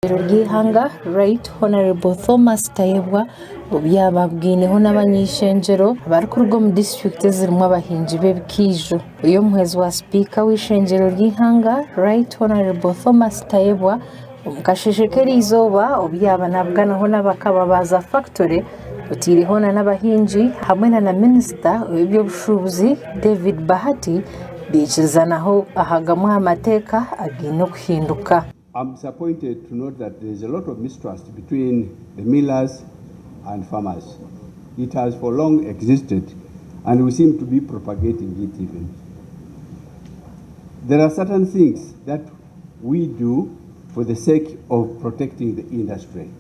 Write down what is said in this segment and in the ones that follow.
Gihanga Right Honorable Thomas Tayebwa obyababwineho n'abanyishenjero bari kurugwa mu district zirimo abahinji b'ebikijo uyo muhezi wa speaker w'ishenjero Gihanga Right Honorable Thomas Tayebwa omukashishekeri izoba obyaba nabwanaho n'abakababaza factory utiriho n'abahinji hamwe na minister w'ebyobushubuzi David Bahati bichizanaho ahagamu amateka agino kuhinduka. I'm disappointed to note that there is a lot of mistrust between the millers and farmers. It has for long existed, and we seem to be propagating it even. There are certain things that we do for the sake of protecting the industry.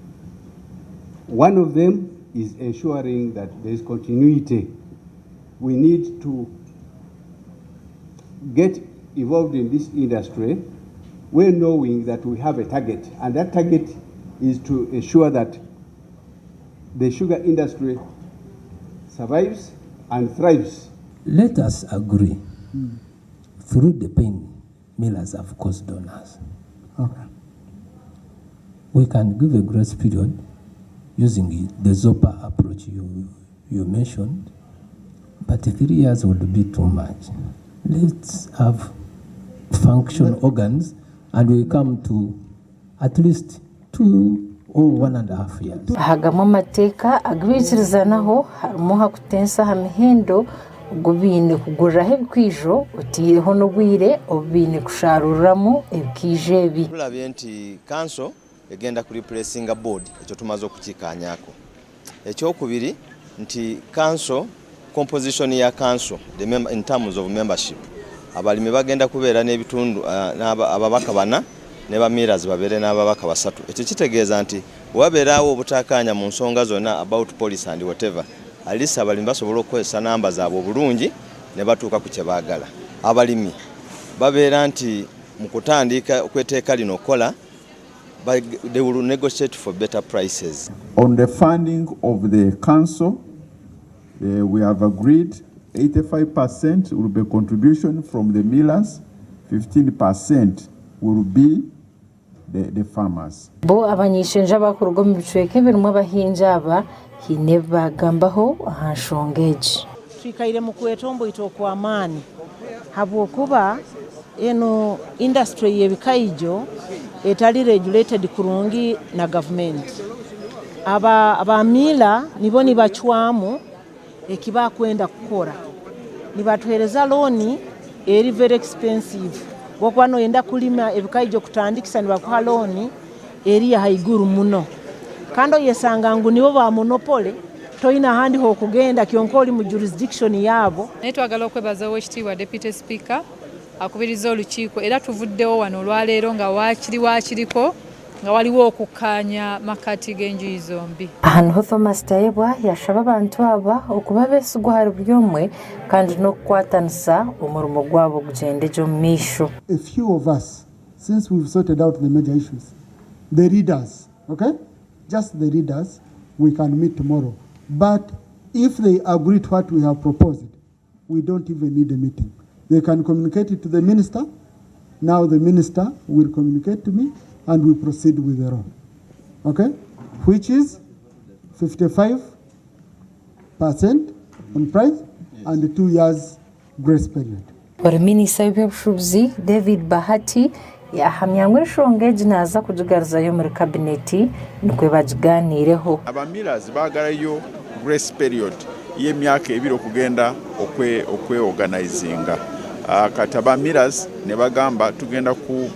One of them is ensuring that there is continuity. We need to get involved in this industry. We're knowing that we have a target, and that target is to ensure that the sugar industry survives and thrives. Let us agree through the pain millers have caused on us. Okay. We can give a grace period using the ZOPA approach you mentioned, but 3 years would be too much. Let's have function organs, and we come to at least 2 or 1.5 years. Hagamo mateka agwizirizanaho harimo hakutensa hamihendo gubine kuguriraho ebikwijo utiyeho n'obwire obine kusharuramo ebikije ebi. Tulabye nti council egenda ku replacing board ekyo tumaze okukikanyako. Ekyokubiri nti council composition ya council in terms of membership. Abalimi bagenda kubeera n'ebitundu ababaka bana ne bamiras babere n'ababaka basatu. Ekyo kitegeeza nti wabeerawo obutakanya mu nsonga zonna about policy and whatever. Alisa abalimi basobola okukozesa namba zaabwe obulungi ne batuuka ku kye baagala. Abalimi babeera nti mu kutandika okweteeka lino kola they will negotiate for better prices. On the funding of the council, we have agreed 85% will be contribution from the millers, 15% will be the farmers. Bo abanyishenja bakurugwa mu bicweke birimo abahinja aba hine bagambaho ahashongeje. Twikaire mu kwetombo itokwa amani habwokuba eno industry yebikaijo etali regulated kurungi na government. Abamila nibo nibachwamu ekiba kwenda kukora nibatuhereza loan eri very expensive wakwano yenda kulima ebikaijo kutandikisa nibakuha loan eri ya haiguru muno kando yesanga ngu nibo ba monopoly toina handi ho kugenda kyonkoli mu jurisdiction yabo. Netwagala okwebaza w'ekitiibwa deputy speaker akubiriza olukiiko era tuvuddewo wano olwaleero nga wakiriko nga waliwo okukkaanya makati g'enjuyi zombi. Ahantu Thomas Tayebwa yashaba abantu aba okuba besigwa hari buli omwe kandi n'okukwatanisa omurimo gwabo gugendeje omu maisho. A few of us, since we've sorted out the major issues, the leaders, okay? Just the leaders, we can meet tomorrow. But if they agree to what we have proposed, we don't even need a meeting. They can communicate it to the minister. Now the minister will communicate to me, and we proceed with the road, okay? Which is 55% on price and 2 years grace period. Minisita w'ebyobushubuzi David Bahati yahamyangwe shongeje naza kujugarizayo muri kabineti nikwe bajiganireho. Abamiras bagarayo grace period y'emyaka ebiro kugenda okweorganizinga. Kati abamiras ne bagamba tugenda ku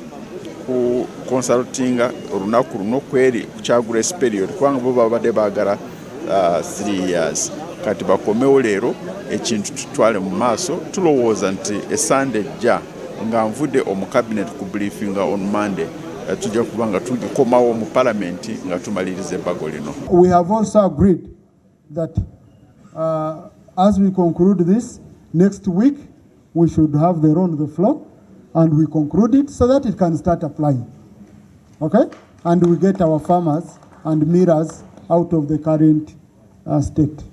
consultinga olunaku luno kweri kukya grace period kubanga bo babadde baagala 3 years. Kati bakomewo leero ekintu tutwale mu maaso tulowooza nti esande ejja nga nvudde omu cabinet ku briefinga on Monday tujja kubanga tugikomawo mu parliament nga tumaliriza ebbago lino. We have also agreed that as we conclude this next week we should have the round on the floor and we conclude it so that it can start applying, okay? And we get our farmers and mirrors out of the current state.